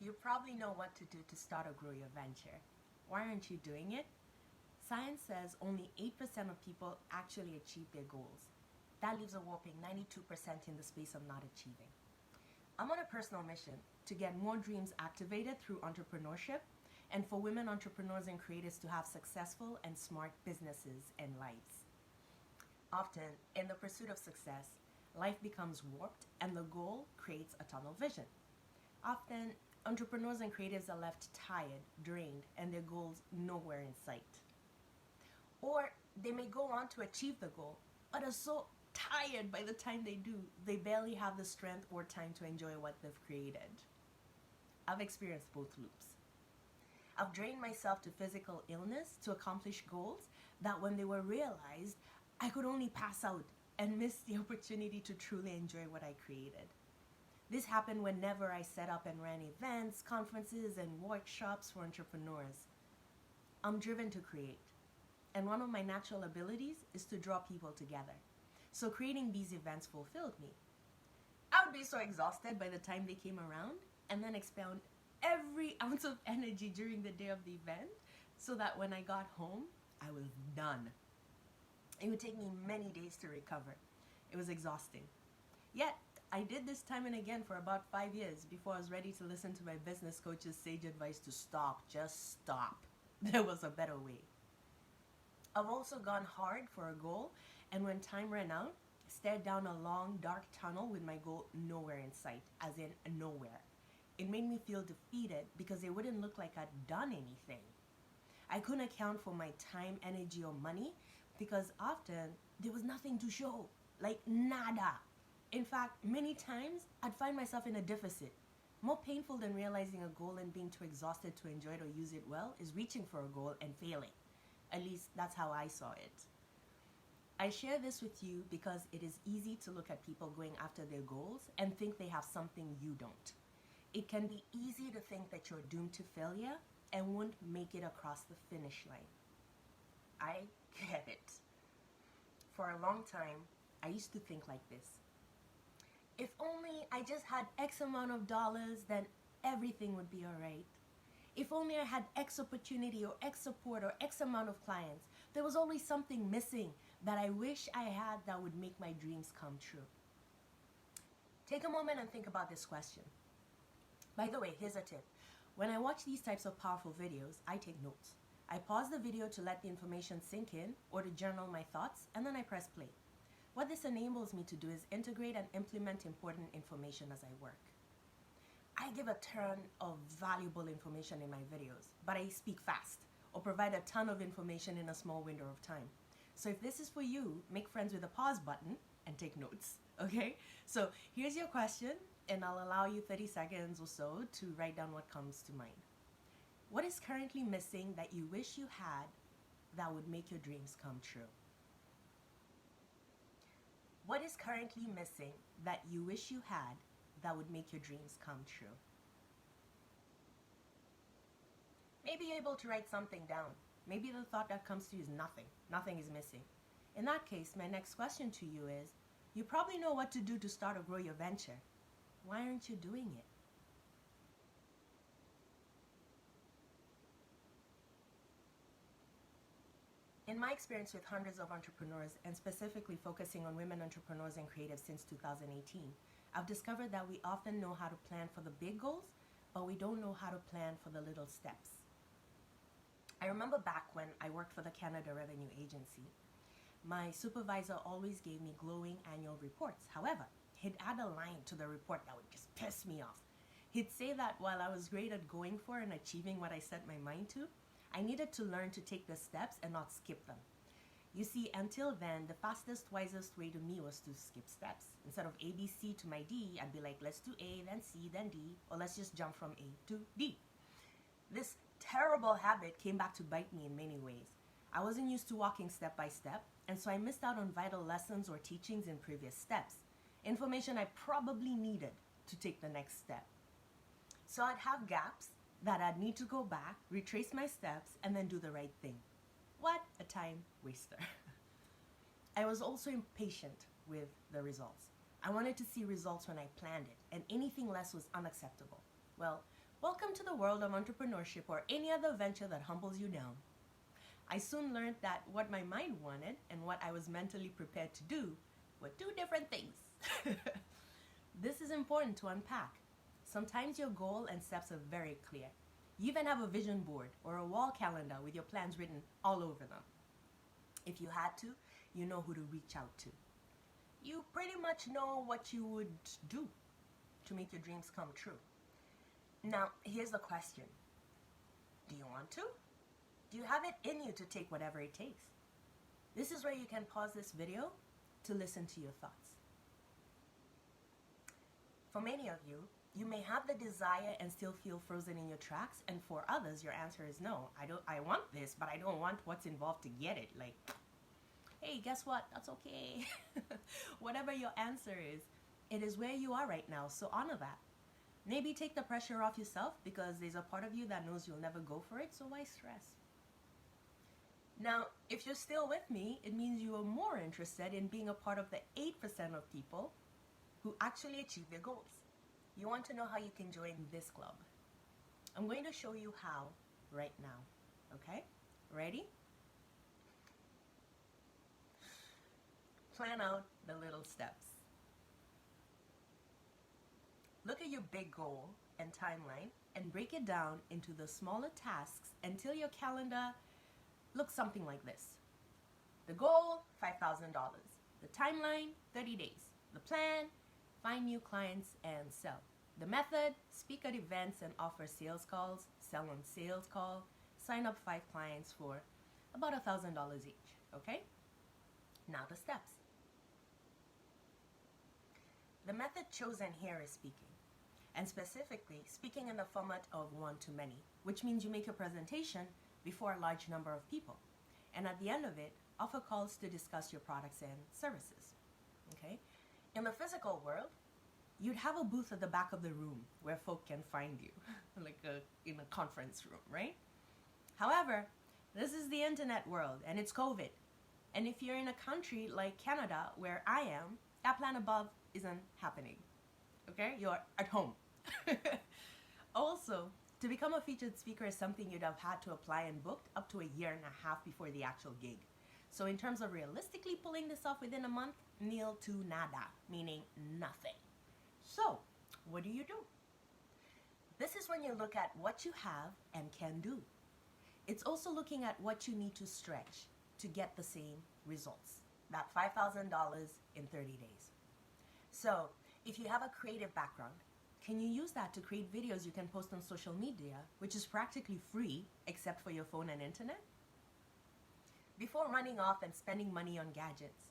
You probably know what to do to start or grow your venture. Why aren't you doing it? Science says only 8% of people actually achieve their goals. That leaves a whopping 92% in the space of not achieving. I'm on a personal mission to get more dreams activated through entrepreneurship and for women entrepreneurs and creators to have successful and smart businesses and lives. Often, in the pursuit of success, life becomes warped and the goal creates a tunnel vision. Often, entrepreneurs and creatives are left tired, drained, and their goals nowhere in sight. Or they may go on to achieve the goal, but are so tired by the time they do, they barely have the strength or time to enjoy what they've created. I've experienced both loops. I've drained myself to physical illness to accomplish goals that when they were realized, I could only pass out and miss the opportunity to truly enjoy what I created. This happened whenever I set up and ran events, conferences, and workshops for entrepreneurs. I'm driven to create, and one of my natural abilities is to draw people together. So creating these events fulfilled me. I would be so exhausted by the time they came around and then expend every ounce of energy during the day of the event so that when I got home, I was done. It would take me many days to recover. It was exhausting. Yet, I did this time and again for about 5 years before I was ready to listen to my business coach's sage advice to stop, just stop. There was a better way. I've also gone hard for a goal, and when time ran out, stared down a long, dark tunnel with my goal nowhere in sight, as in nowhere. It made me feel defeated because it wouldn't look like I'd done anything. I couldn't account for my time, energy, or money because often there was nothing to show, like nada. In fact, many times I'd find myself in a deficit. More painful than realizing a goal and being too exhausted to enjoy it or use it well is reaching for a goal and failing. At least that's how I saw it. I share this with you because it is easy to look at people going after their goals and think they have something you don't. It can be easy to think that you're doomed to failure and won't make it across the finish line. I get it. For a long time, I used to think like this. If only I just had X amount of dollars, then everything would be all right. If only I had X opportunity or X support or X amount of clients, there was always something missing that I wish I had that would make my dreams come true. Take a moment and think about this question. By the way, here's a tip. When I watch these types of powerful videos, I take notes. I pause the video to let the information sink in or to journal my thoughts, and then I press play. What this enables me to do is integrate and implement important information as I work. I give a ton of valuable information in my videos, but I speak fast or provide a ton of information in a small window of time. So if this is for you, make friends with the pause button and take notes, okay? So here's your question, and I'll allow you 30 seconds or so to write down what comes to mind. What is currently missing that you wish you had that would make your dreams come true? What is currently missing that you wish you had that would make your dreams come true? Maybe you're able to write something down. Maybe the thought that comes to you is nothing. Nothing is missing. In that case, my next question to you is, you probably know what to do to start or grow your venture. Why aren't you doing it? In my experience with hundreds of entrepreneurs, and specifically focusing on women entrepreneurs and creatives since 2018, I've discovered that we often know how to plan for the big goals, but we don't know how to plan for the little steps. I remember back when I worked for the Canada Revenue Agency, my supervisor always gave me glowing annual reports. However, he'd add a line to the report that would just piss me off. He'd say that while I was great at going for and achieving what I set my mind to, I needed to learn to take the steps and not skip them. You see, until then, the fastest, wisest way to me was to skip steps. Instead of A, B, C to my D, I'd be like, let's do A, then C, then D, or let's just jump from A to D. This terrible habit came back to bite me in many ways. I wasn't used to walking step by step, and so I missed out on vital lessons or teachings in previous steps, information I probably needed to take the next step. So I'd have gaps that I'd need to go back, retrace my steps, and then do the right thing. What a time waster. I was also impatient with the results. I wanted to see results when I planned it, and anything less was unacceptable. Well, Welcome to the world of entrepreneurship or any other venture that humbles you down. I soon learned that what my mind wanted and what I was mentally prepared to do were two different things. This is important to unpack. Sometimes your goal and steps are very clear. You even have a vision board or a wall calendar with your plans written all over them. If you had to, you know who to reach out to. You pretty much know what you would do to make your dreams come true. Now, here's the question. Do you want to? Do you have it in you to take whatever it takes? This is where you can pause this video to listen to your thoughts. For many of you, you may have the desire and still feel frozen in your tracks, and for others, your answer is no. I want this, but I don't want what's involved to get it. Like, hey, guess what? That's okay. Whatever your answer is, it is where you are right now, so honor that. Maybe take the pressure off yourself because there's a part of you that knows you'll never go for it, so why stress? Now, if you're still with me, it means you are more interested in being a part of the 8% of people who actually achieve their goals. You want to know how you can join this club. I'm going to show you how right now, okay? Ready? Plan out the little steps. Look at your big goal and timeline and break it down into the smaller tasks until your calendar looks something like this. The goal, $5,000. The timeline, 30 days. The plan, find new clients and sell. The method, speak at events and offer sales calls, sell on sales call, sign up 5 clients for about $1,000 each, okay? Now the steps. The method chosen here is speaking, and specifically speaking in the format of one-to-many, which means you make a presentation before a large number of people, and at the end of it, offer calls to discuss your products and services, okay? In the physical world, you'd have a booth at the back of the room where folk can find you, like in a conference room, right? However, this is the internet world, and it's COVID. And if you're in a country like Canada, where I am, that plan above isn't happening, okay? You're at home. Also, to become a featured speaker is something you'd have had to apply and booked up to a year and a half before the actual gig. So in terms of realistically pulling this off within a month, nil to nada, meaning nothing. So, what do? This is when you look at what you have and can do. It's also looking at what you need to stretch to get the same results. That $5,000 in 30 days. So, if you have a creative background, can you use that to create videos you can post on social media, which is practically free except for your phone and internet? Before running off and spending money on gadgets,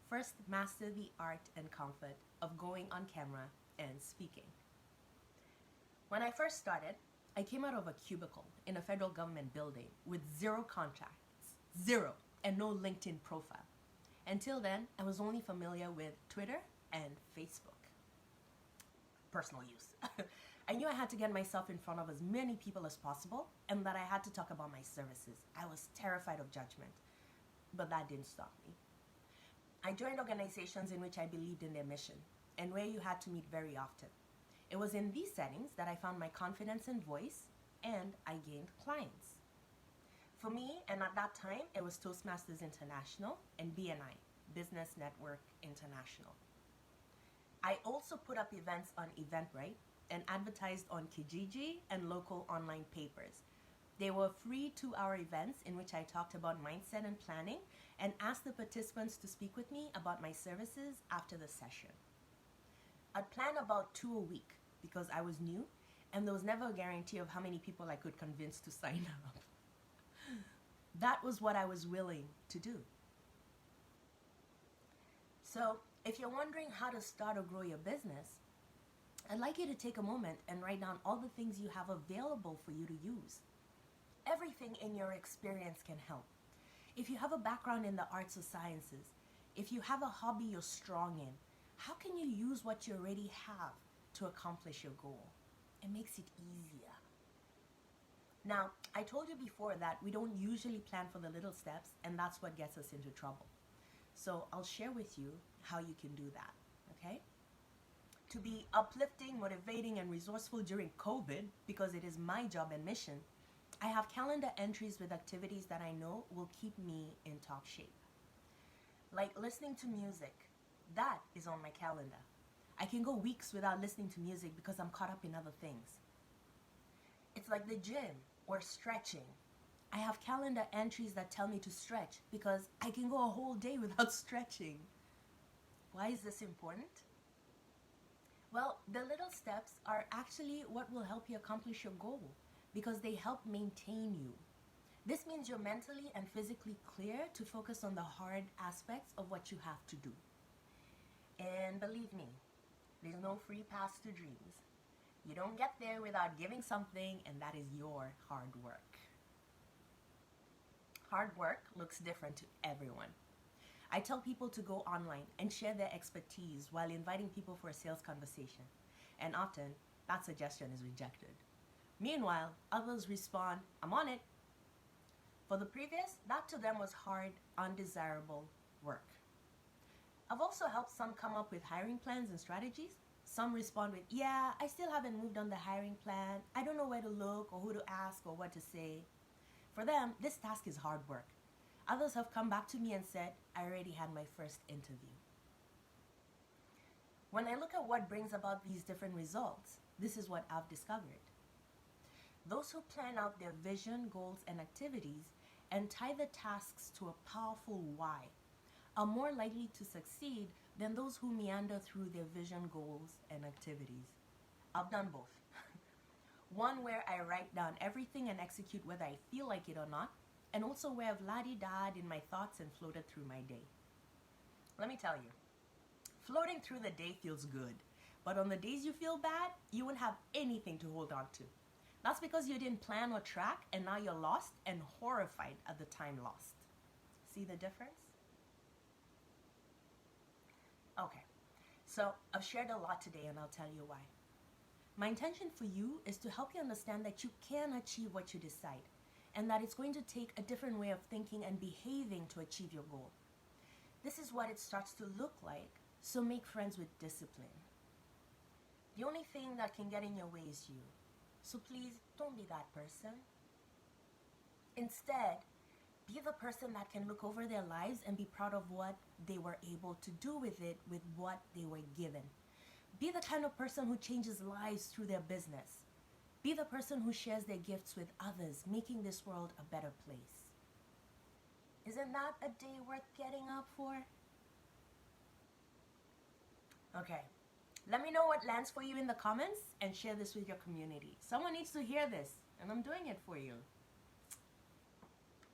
first master the art and comfort of going on camera and speaking. When I first started, I came out of a cubicle in a federal government building with 0 contacts, 0, and no LinkedIn profile. Until then, I was only familiar with Twitter and Facebook. Personal use. I knew I had to get myself in front of as many people as possible and that I had to talk about my services. I was terrified of judgment, but that didn't stop me. I joined organizations in which I believed in their mission and where you had to meet very often. It was in these settings that I found my confidence and voice, and I gained clients. For me, and at that time, it was Toastmasters International and BNI, Business Network International. I also put up events on Eventbrite and advertised on Kijiji and local online papers. They were free 2-hour events in which I talked about mindset and planning and asked the participants to speak with me about my services after the session. I'd plan about 2 a week because I was new and there was never a guarantee of how many people I could convince to sign up. That was what I was willing to do. So, if you're wondering how to start or grow your business, I'd like you to take a moment and write down all the things you have available for you to use. Everything in your experience can help. If you have a background in the arts or sciences, if you have a hobby you're strong in, how can you use what you already have to accomplish your goal? It makes it easier. Now, I told you before that we don't usually plan for the little steps, and that's what gets us into trouble. So I'll share with you how you can do that, okay? to be uplifting, motivating, and resourceful during COVID, because it is my job and mission, I have calendar entries with activities that I know will keep me in top shape. Like listening to music, that is on my calendar. I can go weeks without listening to music because I'm caught up in other things. It's like the gym or stretching. I have calendar entries that tell me to stretch because I can go a whole day without stretching. Why is this important? Well, the little steps are actually what will help you accomplish your goal because they help maintain you. This means you're mentally and physically clear to focus on the hard aspects of what you have to do. And believe me, there's no free pass to dreams. You don't get there without giving something, and that is your hard work. Hard work looks different to everyone. I tell people to go online and share their expertise while inviting people for a sales conversation. And often, that suggestion is rejected. Meanwhile, others respond, "I'm on it." For the previous, that to them was hard, undesirable work. I've also helped some come up with hiring plans and strategies. Some respond with, "Yeah, I still haven't moved on the hiring plan. I don't know where to look or who to ask or what to say." For them, this task is hard work. Others have come back to me and said, "I already had my first interview." When I look at what brings about these different results, this is what I've discovered. Those who plan out their vision, goals, and activities and tie the tasks to a powerful why are more likely to succeed than those who meander through their vision, goals, and activities. I've done both. One where I write down everything and execute whether I feel like it or not, and also where I've la-di-da'd in my thoughts and floated through my day. Let me tell you, floating through the day feels good, but on the days you feel bad, you won't have anything to hold on to. That's because you didn't plan or track, and now you're lost and horrified at the time lost. See the difference? Okay, so I've shared a lot today, and I'll tell you why. My intention for you is to help you understand that you can achieve what you decide, and that it's going to take a different way of thinking and behaving to achieve your goal. This is what it starts to look like, so make friends with discipline. The only thing that can get in your way is you. So please, don't be that person. Instead, be the person that can look over their lives and be proud of what they were able to do with it, with what they were given. Be the kind of person who changes lives through their business. Be the person who shares their gifts with others, making this world a better place. Isn't that a day worth getting up for? Okay, let me know what lands for you in the comments and share this with your community. Someone needs to hear this, and I'm doing it for you.